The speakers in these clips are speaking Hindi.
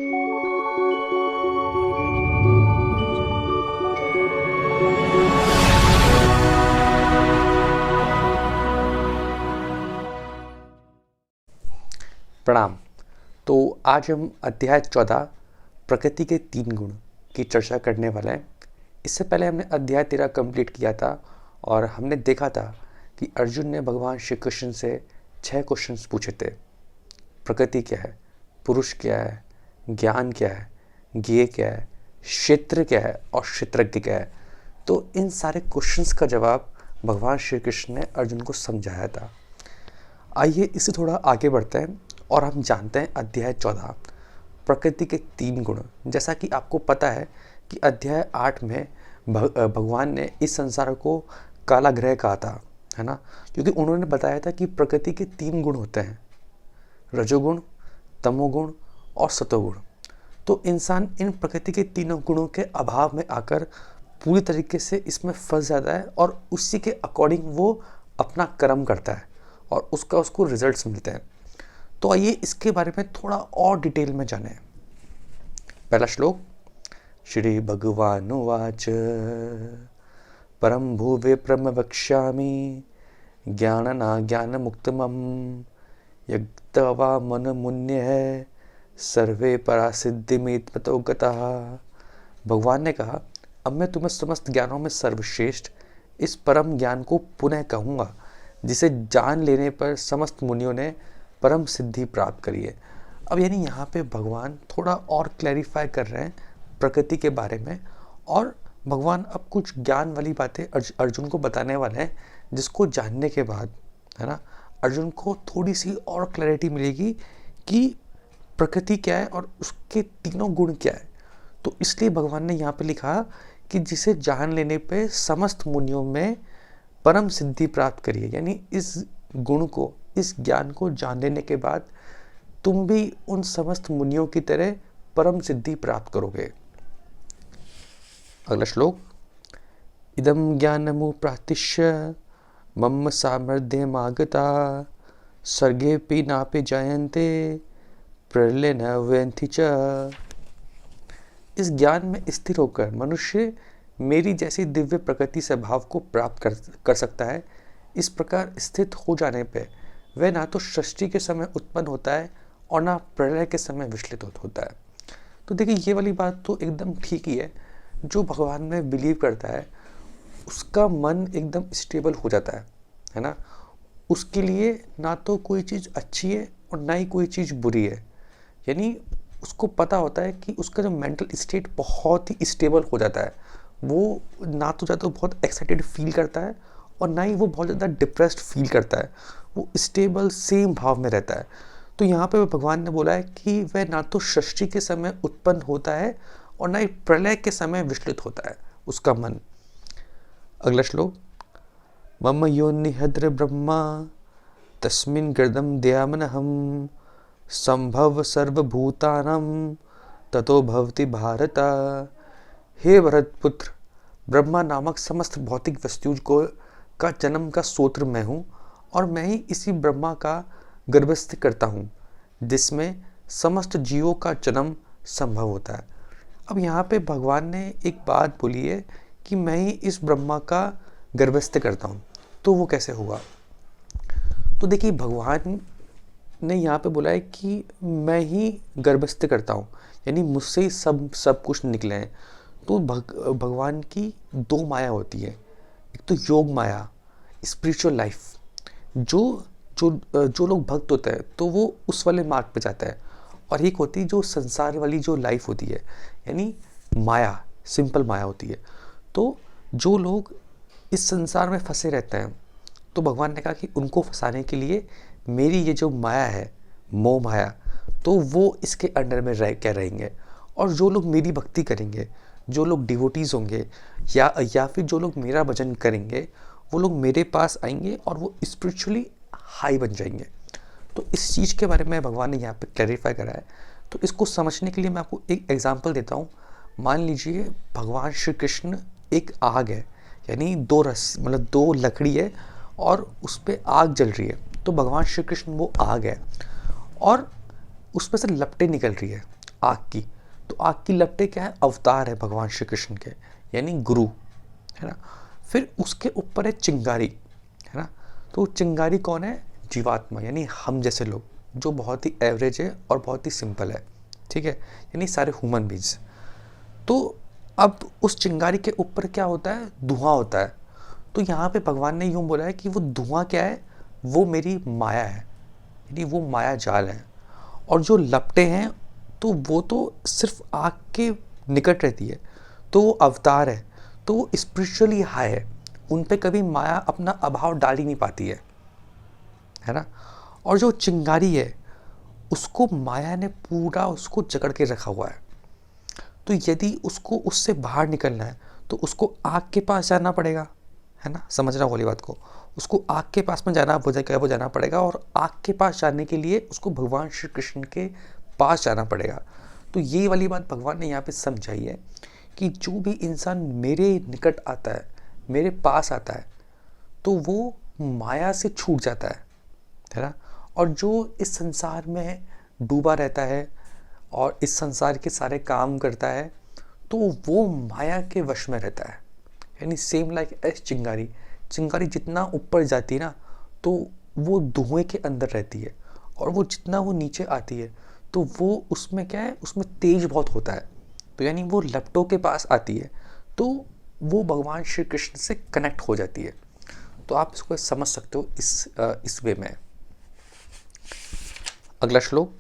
प्रणाम। तो आज हम अध्याय 14 प्रकृति के 3 गुण की चर्चा करने वाले हैं। इससे पहले हमने अध्याय 13 कंप्लीट किया था और हमने देखा था कि अर्जुन ने भगवान श्री कृष्ण से 6 क्वेश्चंस पूछे थे। प्रकृति क्या है, पुरुष क्या है, ज्ञान क्या है, ज्ञेय क्या है, क्षेत्र क्या है और क्षेत्रज्ञ क्या है। तो इन सारे क्वेश्चंस का जवाब भगवान श्री कृष्ण ने अर्जुन को समझाया था। आइए इससे थोड़ा आगे बढ़ते हैं और हम जानते हैं अध्याय 14 प्रकृति के 3 गुण। जैसा कि आपको पता है कि अध्याय 8 में भगवान ने इस संसार को काला ग्रह कहा था, है ना, क्योंकि उन्होंने बताया था कि प्रकृति के 3 गुण होते हैं, रजोगुण, तमोगुण और सतोगुण। तो इंसान इन प्रकृति के तीनों गुणों के अभाव में आकर पूरी तरीके से इसमें फंस जाता है और उसी के अकॉर्डिंग वो अपना कर्म करता है और उसको रिजल्ट्स मिलते हैं। तो आइए इसके बारे में थोड़ा और डिटेल में जानें। पहला श्लोक, श्री भगवानुवाच परम भुवे प्रमवक्ष्यामि ज्ञाननाज्ञानमुक्तमं यद्वा मन मुन्य है सर्वे परासिद्धिमेत्मतो गतः। भगवान ने कहा, अब मैं तुम्हें समस्त ज्ञानों में सर्वश्रेष्ठ इस परम ज्ञान को पुनः कहूँगा जिसे जान लेने पर समस्त मुनियों ने परम सिद्धि प्राप्त करी है। अब यानी यहाँ पे भगवान थोड़ा और क्लैरिफाई कर रहे हैं प्रकृति के बारे में और भगवान अब कुछ ज्ञान वाली बातें अर्जुन को बताने वाले हैं, जिसको जानने के बाद, है ना, अर्जुन को थोड़ी सी और क्लैरिटी मिलेगी कि प्रकृति क्या है और उसके तीनों गुण क्या है। तो इसलिए भगवान ने यहाँ पे लिखा कि जिसे जान लेने पे समस्त मुनियों में परम सिद्धि प्राप्त करी है, यानी इस गुण को, इस ज्ञान को जान लेने के बाद तुम भी उन समस्त मुनियों की तरह परम सिद्धि प्राप्त करोगे। अगला श्लोक, इदम ज्ञानमु प्रातिश्य मम सामर्थ्यमागता सर्गेऽपि नापि जायन्ते प्रलये न व्यन्ति च। इस ज्ञान में स्थिर होकर मनुष्य मेरी जैसी दिव्य प्रकृति स्वभाव को प्राप्त कर सकता है। इस प्रकार स्थित हो जाने पे वह ना तो सृष्टि के समय उत्पन्न होता है और ना प्रलय के समय विचलित होता है। तो देखिए, ये वाली बात तो एकदम ठीक ही है। जो भगवान में बिलीव करता है उसका मन एकदम स्टेबल हो जाता है ना। उसके लिए ना तो कोई चीज़ अच्छी है और ना ही कोई चीज़ बुरी है। यानी उसको पता होता है कि उसका जो मेंटल स्टेट बहुत ही स्टेबल हो जाता है। वो ना तो ज़्यादा बहुत एक्साइटेड फील करता है और ना ही वो बहुत ज़्यादा डिप्रेस्ड फील करता है। वो स्टेबल सेम भाव में रहता है। तो यहाँ पे भगवान ने बोला है कि वह ना तो सृष्टि के समय उत्पन्न होता है और ना ही प्रलय के समय विचलित होता है उसका मन। अगला श्लोक, मम योनिहद्र ब्रह्मा तस्मिन् गर्दं दयामनहं संभव सर्वभूतानां ततो भवति भारत। हे भरतपुत्र, ब्रह्मा नामक समस्त भौतिक वस्तुओं का जन्म का स्रोत मैं हूँ और मैं ही इसी ब्रह्मा का गर्भस्थ करता हूँ जिसमें समस्त जीवों का जन्म संभव होता है। अब यहाँ पे भगवान ने एक बात बोली है कि मैं ही इस ब्रह्मा का गर्भस्थ करता हूँ। तो वो कैसे हुआ? तो देखिए, भगवान ने यहाँ पे बोला है कि मैं ही गर्भस्थ करता हूँ, यानी मुझसे ही सब कुछ निकले हैं। तो भगवान की 2 माया होती है। एक तो योग माया, स्पिरिचुअल लाइफ, जो लोग भक्त होते हैं तो वो उस वाले मार्ग पे जाता है, और एक होती है जो संसार वाली जो लाइफ होती है, यानी माया, सिंपल माया होती है। तो जो लोग इस संसार में फंसे रहते हैं, तो भगवान ने कहा कि उनको फंसाने के लिए मेरी ये जो माया है, मोह माया, तो वो इसके अंडर में रहेंगे। और जो लोग मेरी भक्ति करेंगे, जो लोग डिवोटीज़ होंगे या फिर जो लोग मेरा भजन करेंगे, वो लोग मेरे पास आएंगे और वो स्पिरिचुअली हाई बन जाएंगे। तो इस चीज़ के बारे में भगवान ने यहाँ पे क्लैरिफाई करा है। तो इसको समझने के लिए मैं आपको एक एग्जांपल देता हूँ। मान लीजिए भगवान श्री कृष्ण एक आग है, यानी 2 रस, मतलब 2 लकड़ी है और उस पर आग जल रही है। तो भगवान श्री कृष्ण वो आग है और उसमें से लपटें निकल रही है। आग की, तो आग की लपटें क्या है, अवतार है भगवान श्री कृष्ण के, यानी गुरु, है ना। फिर उसके ऊपर है चिंगारी, है ना। तो चिंगारी कौन है, जीवात्मा, यानी हम जैसे लोग, जो बहुत ही एवरेज है और बहुत ही सिंपल है, ठीक है, यानी सारे ह्यूमन बींग्स। तो अब उस चिंगारी के ऊपर क्या होता है, धुआं होता है। तो यहाँ पे भगवान ने यूँ बोला है कि वो धुआं क्या है, वो मेरी माया है, यानी वो माया जाल है। और जो लपटें हैं तो वो तो सिर्फ आग के निकट रहती है, तो वो अवतार है, तो वो स्पिरिचुअली हाई है, उन पे कभी माया अपना अभाव डाल ही नहीं पाती है ना। और जो चिंगारी है उसको माया ने पूरा उसको जकड़ के रखा हुआ है। तो यदि उसको उससे बाहर निकलना है तो उसको आग के पास जाना पड़ेगा, है ना, समझ रहा हूँ वाली बात को। उसको आग के पास में जाना वो जाना पड़ेगा, और आग के पास जाने के लिए उसको भगवान श्री कृष्ण के पास जाना पड़ेगा। तो ये वाली बात भगवान ने यहाँ पे समझाई है कि जो भी इंसान मेरे निकट आता है, मेरे पास आता है, तो वो माया से छूट जाता है ना। और जो इस संसार में डूबा रहता है और इस संसार के सारे काम करता है, तो वो माया के वश में रहता है। यानी सेम लाइक एस चिंगारी, चिंगारी जितना ऊपर जाती है ना, तो वो धुएं के अंदर रहती है, और वो जितना वो नीचे आती है तो वो उसमें क्या है, उसमें तेज बहुत होता है। तो यानी वो लपटों के पास आती है तो वो भगवान श्री कृष्ण से कनेक्ट हो जाती है। तो आप इसको समझ सकते हो इस वे में। अगला श्लोक,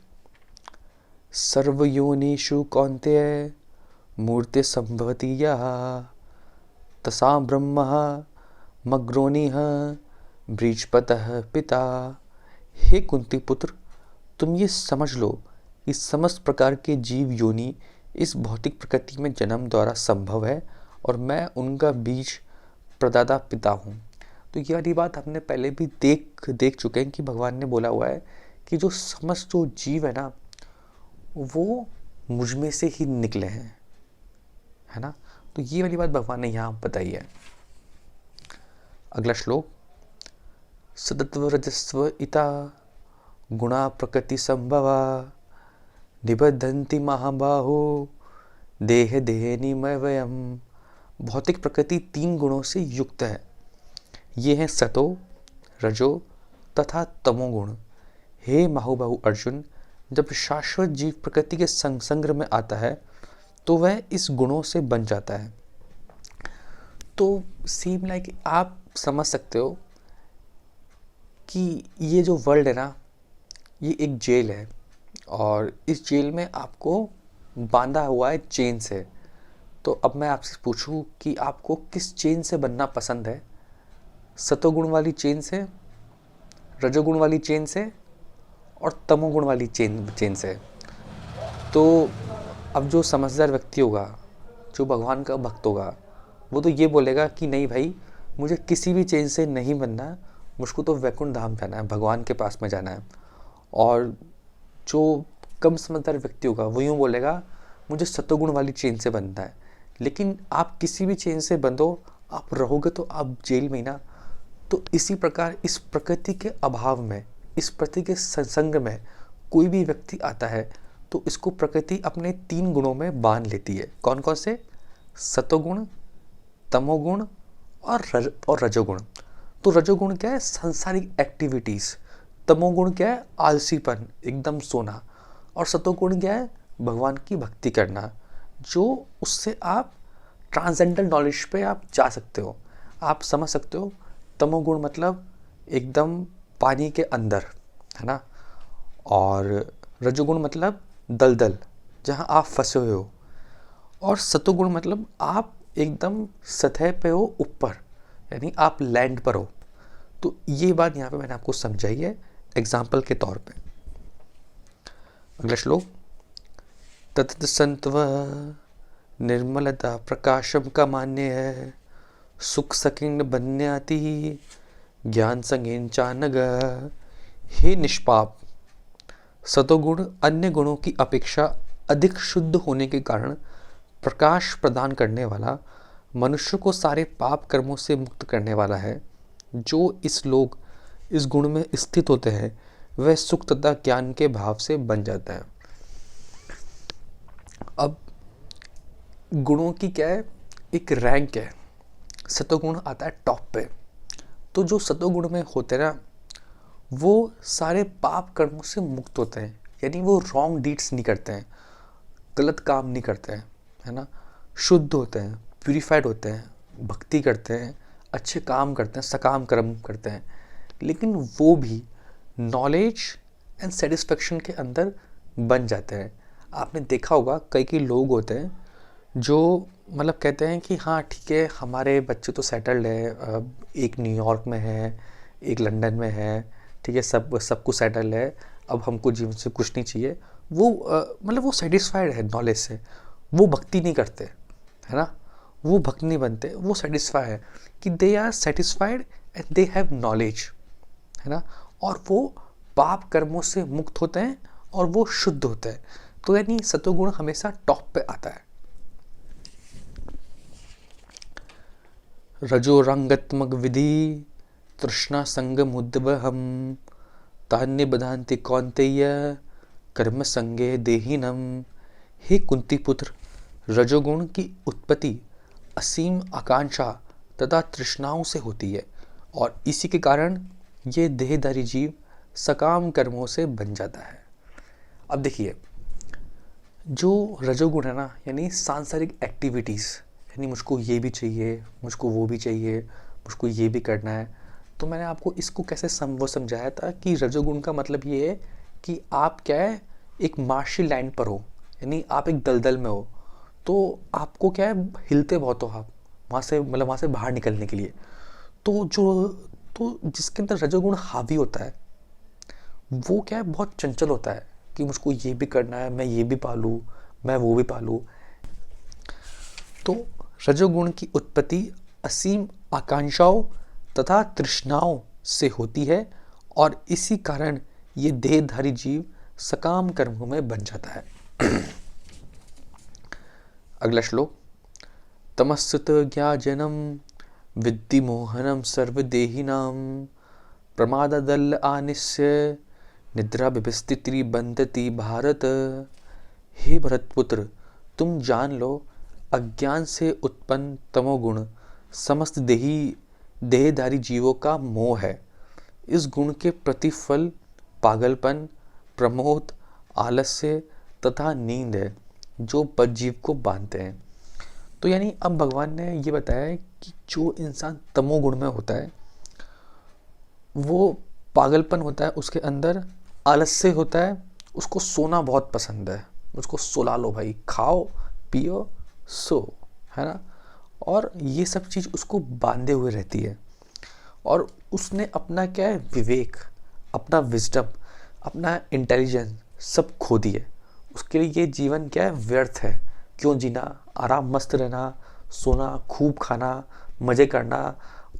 सर्वयोनिषु कौन्तेय मूर्ति संभवति यः तसा ब्रह्म मग्रोनिः बृहस्पतः पिता। हे कुंती पुत्र, तुम ये समझ लो कि समस्त प्रकार के जीव योनि इस भौतिक प्रकृति में जन्म द्वारा संभव है, और मैं उनका बीज प्रदाता पिता हूँ। तो ये वाली बात हमने पहले भी देख चुके हैं कि भगवान ने बोला हुआ है कि जो समस्त जो जीव है ना, वो मुझ में से ही निकले हैं, है ना। तो ये वाली बात भगवान ने यहाँ बताई है। अगला श्लोक, सतत्व रजस्व इता गुणा प्रकृति संभवा निबद्धन्ति महाबाहो देह देहनिमय वयम। भौतिक प्रकृति 3 गुणों से युक्त है, ये हैं सतो, रजो तथा तमोगुण। हे महाबाहु अर्जुन, जब शाश्वत जीव प्रकृति के संसर्ग में आता है तो वह इस गुणों से बन जाता है। तो सेम लाइक आप समझ सकते हो कि ये जो वर्ल्ड है ना, ये एक जेल है, और इस जेल में आपको बांधा हुआ है चेन से। तो अब मैं आपसे पूछूं कि आपको किस चेन से बनना पसंद है, सतोगुण वाली चेन से, रजोगुण वाली चेन से, और तमोगुण वाली चेन से। तो अब जो समझदार व्यक्ति होगा, जो भगवान का भक्त होगा, वो तो ये बोलेगा कि नहीं भाई, मुझे किसी भी चेन से नहीं बनना, मुझको तो वैकुंठ धाम जाना है, भगवान के पास में जाना है। और जो कम समझदार व्यक्ति होगा वो यूँ बोलेगा, मुझे सतोगुण वाली चेन से बनना है। लेकिन आप किसी भी चेन से बंधो, आप रहोगे तो आप जेल में ही ना। तो इसी प्रकार इस प्रकृति के अभाव में, इस प्रकृति के संसर्ग में कोई भी व्यक्ति आता है तो इसको प्रकृति अपने 3 गुणों में बांध लेती है। कौन कौन से, सतोगुण, तमोगुण और रजोगुण। तो रजोगुण क्या है, सांसारिक एक्टिविटीज़। तमोगुण क्या है, आलसीपन, एकदम सोना। और सतोगुण क्या है, भगवान की भक्ति करना, जो उससे आप ट्रांसेंडेंटल नॉलेज पे आप जा सकते हो, आप समझ सकते हो। तमोगुण मतलब एकदम पानी के अंदर, है ना। और रजोगुण मतलब दलदल, जहाँ आप फंसे हुए हो। और सतोगुण मतलब आप एकदम सतह पे हो, ऊपर, यानी आप लैंड पर हो। तो ये बात यहाँ पे मैंने आपको समझाई है एग्जाम्पल के तौर पे। अगला श्लोक, ततत संत्व निर्मलता प्रकाशम का मान्य है सुख सकिन बन्याति ज्ञान संगेन चानग। हे निष्पाप, सतोगुण अन्य गुणों की अपेक्षा अधिक शुद्ध होने के कारण प्रकाश प्रदान करने वाला, मनुष्य को सारे पाप कर्मों से मुक्त करने वाला है। जो लोग इस गुण में स्थित होते हैं वह सुख तथा ज्ञान के भाव से बन जाता है। अब गुणों की क्या है, एक रैंक है, सतोगुण आता है टॉप पे। तो जो सतोगुण में होते हैं ना, वो सारे पाप कर्मों से मुक्त होते हैं, यानी वो रॉन्ग डीड्स नहीं करते हैं, गलत काम नहीं करते हैं, है ना, शुद्ध होते हैं, प्यूरिफाइड होते हैं, भक्ति करते हैं, अच्छे काम करते हैं, सकाम कर्म करते हैं। लेकिन वो भी नॉलेज एंड सेटिस्फेक्शन के अंदर बन जाते हैं। आपने देखा होगा कई कई लोग होते हैं जो मतलब कहते हैं कि हाँ ठीक है, हमारे बच्चे तो सेटल्ड है, एक न्यूयॉर्क में है, एक लंदन में है, ठीक है, सब कुछ सेटल है, अब हमको जीवन से कुछ नहीं चाहिए। वो मतलब वो सेटिस्फाइड है नॉलेज से, वो भक्ति नहीं करते, है ना, वो भक्त नहीं बनते, वो सेटिस्फाई है कि they are satisfied and they have knowledge, है ना, और वो पाप कर्मों से मुक्त होते हैं और वो शुद्ध होते हैं। तो यानी सतोगुण हमेशा टॉप पे आता है। रजो रंगात्मक विधि तृष्णा संगम उद्वहम तान्य बधान्ति कौन्तेय कर्म संगे देहिनम। हे कुंती पुत्र, रजोगुण की उत्पत्ति असीम आकांक्षा तथा तृष्णाओं से होती है और इसी के कारण ये देहधारी जीव सकाम कर्मों से बन जाता है। अब देखिए, जो रजोगुण है ना, यानी सांसारिक एक्टिविटीज़, यानी मुझको ये भी चाहिए, मुझको वो भी चाहिए, मुझको ये भी करना है। तो मैंने आपको इसको कैसे वो समझाया था कि रजोगुण का मतलब ये है कि आप क्या है, एक मार्शल लैंड पर हो, यानी आप एक दलदल में हो, तो आपको क्या है, हिलते बहुत हो आप वहाँ से, मतलब वहाँ से बाहर निकलने के लिए। तो जिसके अंदर रजोगुण हावी होता है वो क्या है, बहुत चंचल होता है कि मुझको ये भी करना है, मैं ये भी पालूँ, मैं वो भी पालूँ। तो रजोगुण की उत्पत्ति असीम आकांक्षाओं तथा तृष्णाओं से होती है और इसी कारण ये देहधारी जीव सकाम कर्मों में बन जाता है। अगला श्लोक। तमस्सुत ज्ञाजनम विद्धि मोहनम सर्वदेहिनाम प्रमाददल आनिस्य निद्रा विभिस्तित्री बंदती भारत। हे भरतपुत्र, तुम जान लो, अज्ञान से उत्पन्न तमोगुण समस्त देहधारी जीवों का मोह है। इस गुण के प्रतिफल पागलपन, प्रमोद, आलस्य तथा नींद है जो बदजीव को बांधते हैं। तो यानी अब भगवान ने ये बताया है कि जो इंसान तमोगुण में होता है वो पागलपन होता है उसके अंदर, आलस्य होता है, उसको सोना बहुत पसंद है, उसको सुला लो भाई, खाओ पियो सो, है ना, और ये सब चीज़ उसको बांधे हुए रहती है। और उसने अपना क्या है, विवेक, अपना विजडम, अपना इंटेलिजेंस सब खो दिए। उसके लिए ये जीवन क्या है, व्यर्थ है। क्यों जीना, आराम मस्त रहना, सोना, खूब खाना, मज़े करना,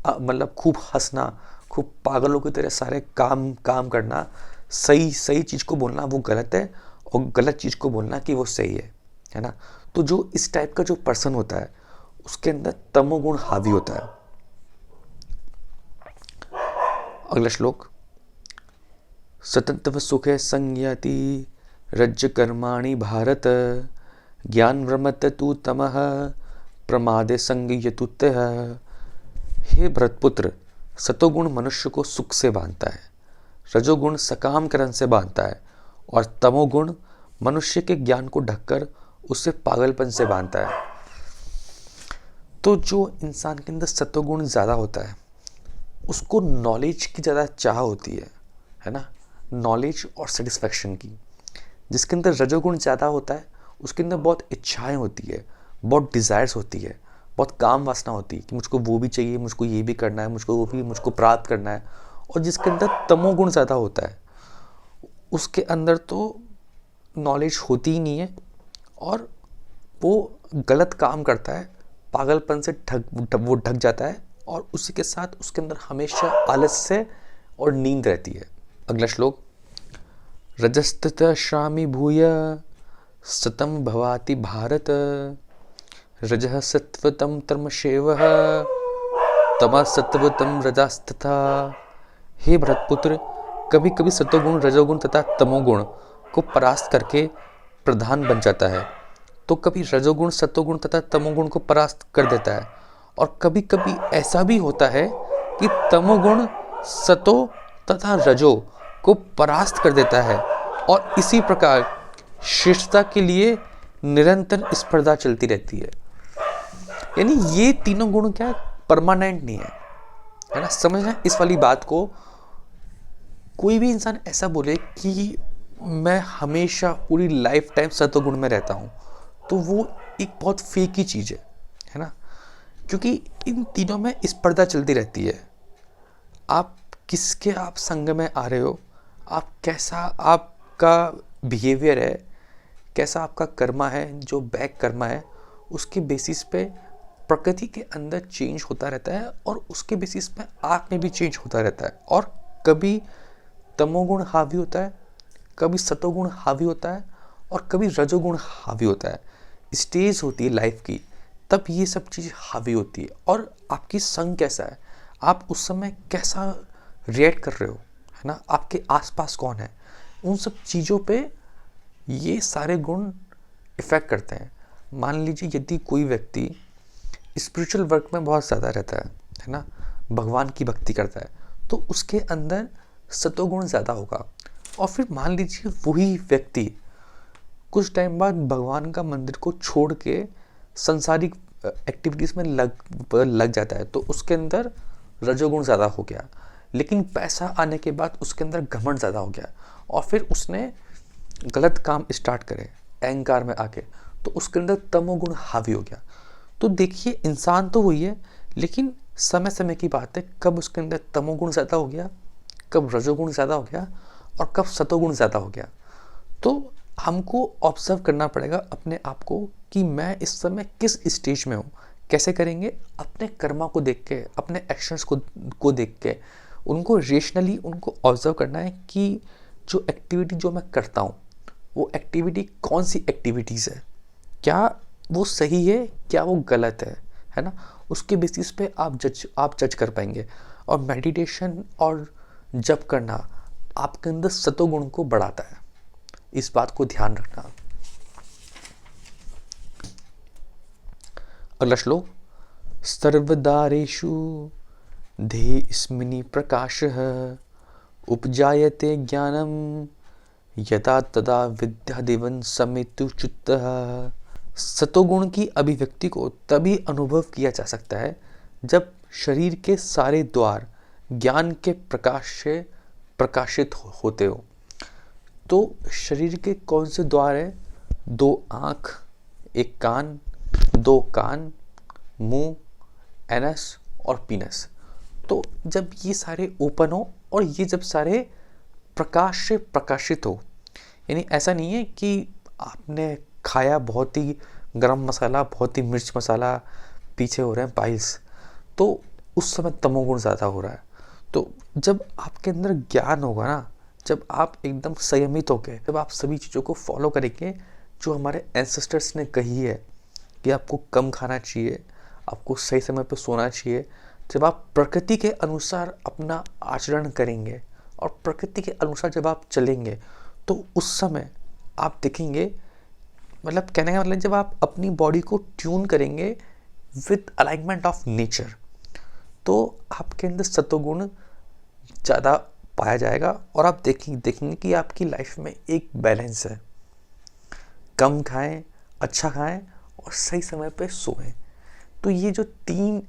मतलब खूब हंसना, खूब पागलों की तरह सारे काम करना, सही चीज़ को बोलना वो गलत है और गलत चीज़ को बोलना कि वो सही है ना। तो जो इस टाइप का जो पर्सन होता है उसके अंदर तमोगुण हावी होता है। अगला श्लोक। सततव सुखे संज्ञाति रज्ज कर्माणि भारत ज्ञान व्रमत तू तमः प्रमादे संगयतुतः। हे भरतपुत्र, सतोगुण मनुष्य को सुख से बांधता है, रजोगुण सकाम करण से बांधता है और तमोगुण मनुष्य के ज्ञान को ढककर उसे पागलपन से बांधता है। तो जो इंसान के अंदर सतोगुण ज़्यादा होता है उसको नॉलेज की ज़्यादा चाह होती है ना, नॉलेज और सेटिस्फैक्शन की। जिसके अंदर रजोगुण ज़्यादा होता है उसके अंदर बहुत इच्छाएं होती है, बहुत डिज़ायर्स होती है, बहुत काम वासना होती है कि मुझको वो भी चाहिए, मुझको ये भी करना है, मुझको प्राप्त करना है। और जिसके अंदर तमोगुण ज़्यादा होता है उसके अंदर तो नॉलेज होती ही नहीं है और वो गलत काम करता है, पागलपन से वो ढक जाता है और उसी के साथ उसके अंदर हमेशा आलस्य और नींद रहती है। अगला श्लोक। रजस्तत श्रामी भूय सतम भवाति भारत रजः सत्वतम तमशेवः तमः सत्वतम रजस्तथा। हे भरतपुत्र, कभी कभी सतोगुण रजोगुण तथा तमोगुण को परास्त करके प्रधान बन जाता है तो कभी रजोगुण सतोगुण तथा तमोगुण को परास्त कर देता है। और कभी कभी ऐसा भी होता है कि तमोगुण सतो तथा रजो को परास्त कर देता है। और इसी प्रकार श्रेष्ठता के लिए निरंतर स्पर्धा चलती रहती है। यानी ये तीनों गुण क्या है, परमानेंट नहीं है ना। समझना इस वाली बात को। कोई भी इंसान ऐसा बोले कि मैं हमेशा पूरी लाइफ टाइम सतोगुण में रहता हूँ, तो वो एक बहुत फेक ही चीज़ है ना। क्योंकि इन तीनों में स्पर्धा चलती रहती है। आप किसके आप संग में आ रहे हो, आप कैसा आपका बिहेवियर है, कैसा आपका कर्मा है, जो बैक कर्मा है, उसके बेसिस पे प्रकृति के अंदर चेंज होता रहता है और उसके बेसिस पे आप में भी चेंज होता रहता है। और कभी तमोगुण हावी होता है, कभी सतोगुण हावी होता है और कभी रजोगुण हावी होता है। स्टेज होती है लाइफ की, तब ये सब चीज़ हावी होती है। और आपकी संग कैसा है, आप उस समय कैसा रिएक्ट कर रहे हो, है ना, आपके आसपास कौन है, उन सब चीज़ों पे ये सारे गुण इफ़ेक्ट करते हैं। मान लीजिए यदि कोई व्यक्ति स्पिरिचुअल वर्क में बहुत ज़्यादा रहता है ना, भगवान की भक्ति करता है, तो उसके अंदर सतोगुण ज़्यादा होगा। और फिर मान लीजिए वही व्यक्ति कुछ टाइम बाद भगवान का मंदिर को छोड़ के संसारिक एक्टिविटीज़ में लग जाता है, तो उसके अंदर रजोगुण ज़्यादा हो गया। लेकिन पैसा आने के बाद उसके अंदर घमंड ज़्यादा हो गया और फिर उसने गलत काम स्टार्ट करे अहंकार में आके, तो उसके अंदर तमोगुण हावी हो गया। तो देखिए इंसान तो वही है, लेकिन समय समय की बात है, कब उसके अंदर तमोगुण ज़्यादा हो गया, कब रजोगुण ज़्यादा हो गया और कब सतोगुण ज़्यादा हो गया। तो हमको ऑब्जर्व करना पड़ेगा अपने आप को कि मैं इस समय किस स्टेज में हूँ। कैसे करेंगे, अपने कर्मा को देख के, अपने एक्शंस को देख के, उनको रेशनली उनको ऑब्जर्व करना है कि जो एक्टिविटी जो मैं करता हूँ वो एक्टिविटी कौन सी एक्टिविटीज़ है, क्या वो सही है, क्या वो गलत है ना। उसके बेसिस पे आप जज कर पाएंगे। और मेडिटेशन और जप करना आपके अंदर सतोगुण को बढ़ाता है, इस बात को ध्यान रखना। अगला श्लोक, सर्वदारेषु धेयस्मिनि प्रकाशः उपजायते ज्ञानम यदा तदा विद्यादिवं समेतुच्युतः। सतोगुण की अभिव्यक्ति को तभी अनुभव किया जा सकता है जब शरीर के सारे द्वार ज्ञान के प्रकाश से प्रकाशित होते हो। तो शरीर के कौन से द्वार है, 2 आँख, 1 कान, 2 कान, मुंह, एनस और पीनस। तो जब ये सारे ओपन हो और ये जब सारे प्रकाश से प्रकाशित हो, यानी ऐसा नहीं है कि आपने खाया बहुत ही गरम मसाला, बहुत ही मिर्च मसाला, पीछे हो रहे हैं पाइल्स, तो उस समय तमोगुण ज़्यादा हो रहा है। तो जब आपके अंदर ज्ञान होगा ना, जब आप एकदम संयमित होकर, जब आप सभी चीज़ों को फॉलो करेंगे जो हमारे एंसेस्टर्स ने कही है कि आपको कम खाना चाहिए, आपको सही समय पर सोना चाहिए, जब आप प्रकृति के अनुसार अपना आचरण करेंगे और प्रकृति के अनुसार जब आप चलेंगे, तो उस समय आप देखेंगे, मतलब कहने का मतलब जब आप अपनी बॉडी को ट्यून करेंगे विद अलाइनमेंट ऑफ नेचर, तो आपके अंदर सतोगुण ज़्यादा पाया जाएगा। और आप देखेंगे कि आपकी लाइफ में एक बैलेंस है, कम खाएं, अच्छा खाएं और सही समय पे सोएं। तो ये जो 3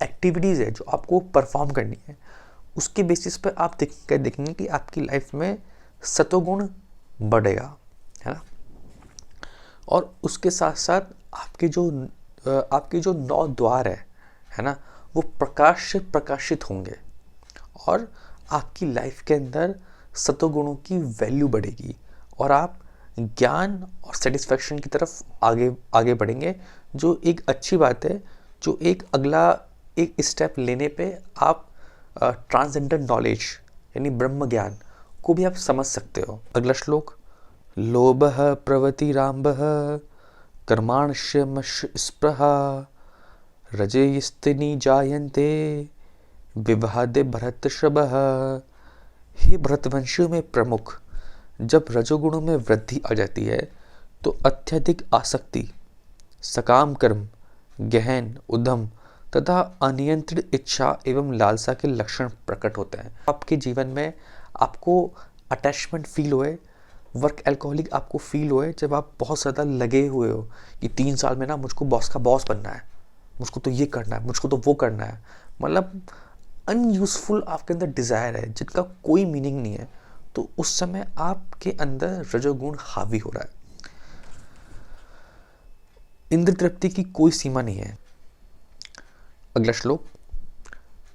एक्टिविटीज़ है जो आपको परफॉर्म करनी है, उसके बेसिस पे आप देखेंगे कि आपकी लाइफ में सतोगुण बढ़ेगा, है ना। और उसके साथ साथ आपके जो 9 द्वार है ना, वो प्रकाश से प्रकाशित होंगे और आपकी लाइफ के अंदर सतोगुणों की वैल्यू बढ़ेगी और आप ज्ञान और सेटिस्फैक्शन की तरफ आगे बढ़ेंगे, जो एक अच्छी बात है, जो एक स्टेप लेने पे आप ट्रांसेंडेंट नॉलेज यानी ब्रह्म ज्ञान को भी आप समझ सकते हो। अगला श्लोक, लोभः प्रवृत्तिरारम्भः कर्माणस्य स्पृहा रजयस्तिनि जायन्ते विभादे भरतर्षभः। हे भरतवंशियों में प्रमुख, जब रजोगुणों में वृद्धि आ जाती है तो अत्यधिक आसक्ति, सकाम कर्म, गहन उद्यम तथा अनियंत्रित इच्छा एवं लालसा के लक्षण प्रकट होते हैं। आपके जीवन में आपको अटैचमेंट फील हुए, वर्क एल्कोहलिक आपको फील हुए जब आप बहुत ज़्यादा लगे हुए हो कि 3 साल में ना मुझको बॉस का बॉस बनना है, मुझको तो ये करना है, मुझको तो वो करना है, मतलब अनयूजफुल आपके अंदर डिज़ायर है जिनका कोई मीनिंग नहीं है, तो उस समय आपके अंदर रजोगुण हावी हो रहा है। इंद्र तृप्ति की कोई सीमा नहीं है। अगला श्लोक,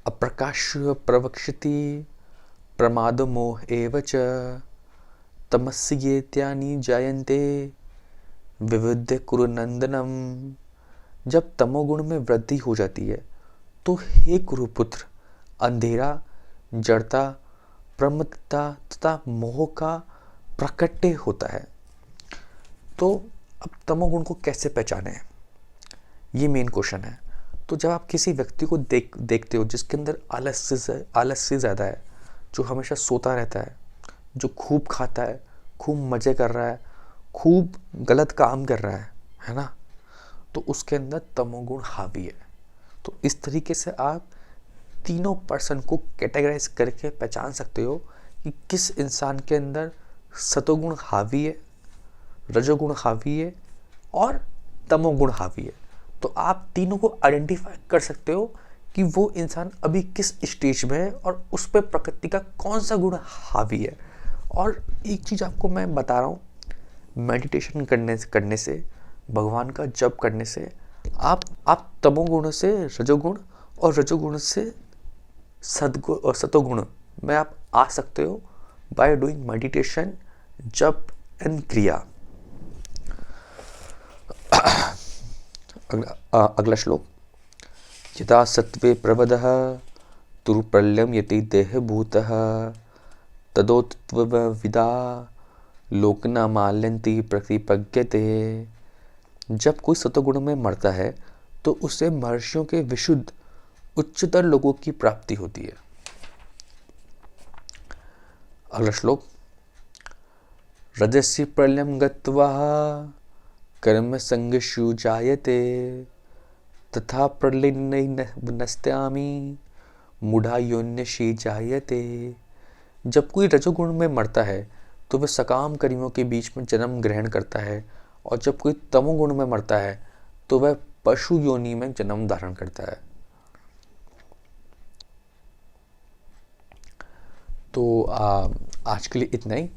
अप्रकाश प्रवक्षति प्रमाद मोह एव च तमस्येत्यानि जायन्ते विविध्य कुरु नंदनम। जब तमोगुण में वृद्धि हो जाती है तो हे कुरुपुत्र, अंधेरा, जड़ता, प्रमत्तता तथा मोह का प्रकट्य होता है। तो अब तमोगुण को कैसे पहचानें, ये मेन क्वेश्चन है। तो जब आप किसी व्यक्ति को देखते हो जिसके अंदर आलस्य ज़्यादा है, जो हमेशा सोता रहता है, जो खूब खाता है, खूब मज़े कर रहा है, खूब गलत काम कर रहा है ना, तो उसके अंदर तमोगुण हावी है। तो इस तरीके से आप तीनों पर्सन को कैटेगराइज करके पहचान सकते हो कि किस इंसान के अंदर सतोगुण हावी है, रजोगुण हावी है और तमोगुण हावी है। तो आप तीनों को आइडेंटिफाई कर सकते हो कि वो इंसान अभी किस स्टेज में है और उस पर प्रकृति का कौन सा हावी है। और एक चीज़ आपको मैं बता रहा हूँ, मेडिटेशन करने से, भगवान का जप करने से आप तमोगुण से रजोगुण और रजोगुण से सतोगुण में आप आ सकते हो बाय डूइंग मेडिटेशन, जप एंड क्रिया। अगला श्लोक, यदा सत्वे प्रवदः तुरुप्रलयं यति देहभूतः तदोत्त्वविदा लोकना माल्यन्ति प्रतिपद्यते। जब कोई सतोगुण में मरता है तो उसे महर्षियों के विशुद्ध उच्चतर लोगों की प्राप्ति होती है। अगला श्लोक, रजस्य प्रलयं गत्वा कर्म संगशु जायते तथा प्रलयनस्त्यामि मूढ़ा योन्यशी जायते। जब कोई रजोगुण में मरता है तो वह सकाम कर्मियों के बीच में जन्म ग्रहण करता है, और जब कोई तमोगुण में मरता है तो वह पशु योनि में जन्म धारण करता है। तो आज के लिए इतना ही।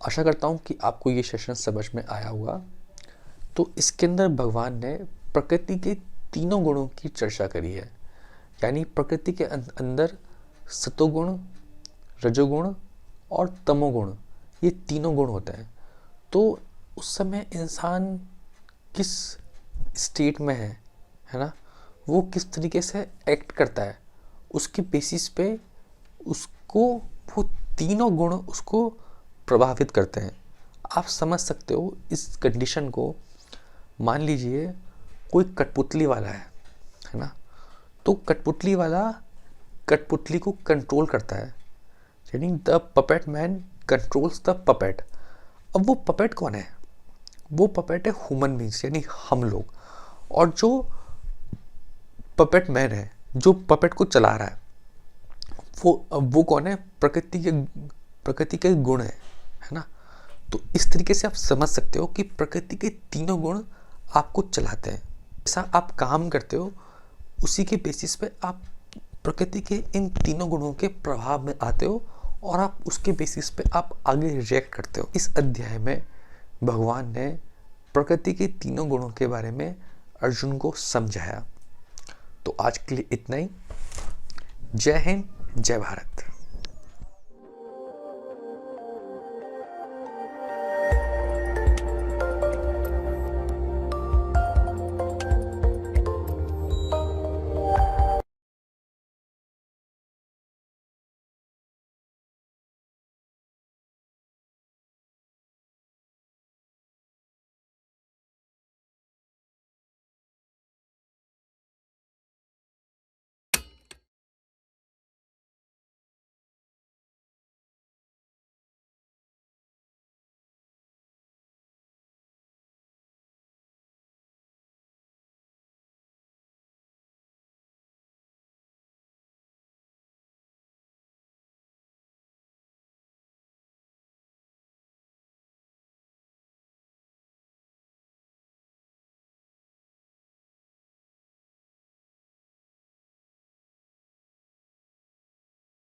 आशा करता हूँ कि आपको ये सेशन समझ में आया होगा। तो इसके अंदर भगवान ने प्रकृति के तीनों गुणों की चर्चा करी है, यानी प्रकृति के अंदर सतोगुण, रजोगुण और तमोगुण, ये तीनों गुण होते हैं। तो उस समय इंसान किस स्टेट में है ना, वो किस तरीके से एक्ट करता है, उसके बेसिस पे उसको वो तीनों गुण उसको प्रभावित करते हैं। आप समझ सकते हो इस कंडीशन को। मान लीजिए कोई कठपुतली वाला है ना, तो कठपुतली वाला कठपुतली को कंट्रोल करता है, यानी the puppet man controls the puppet. अब वो पपेट कौन है? वो पपेट है ह्यूमन बींग्स, यानी हम लोग। और जो पपेट मैन है, जो पपेट को चला रहा है, वो कौन है? प्रकृति के गुण है ना। तो इस तरीके से आप समझ सकते हो कि प्रकृति के तीनों गुण आपको चलाते हैं। जैसा आप काम करते हो उसी के बेसिस पे आप प्रकृति के इन तीनों गुणों के प्रभाव में आते हो, और आप उसके बेसिस पे आप आगे रिएक्ट करते हो। इस अध्याय में भगवान ने प्रकृति के तीनों गुणों के बारे में अर्जुन को समझाया। तो आज के लिए इतना ही। जय हिंद, जय भारत।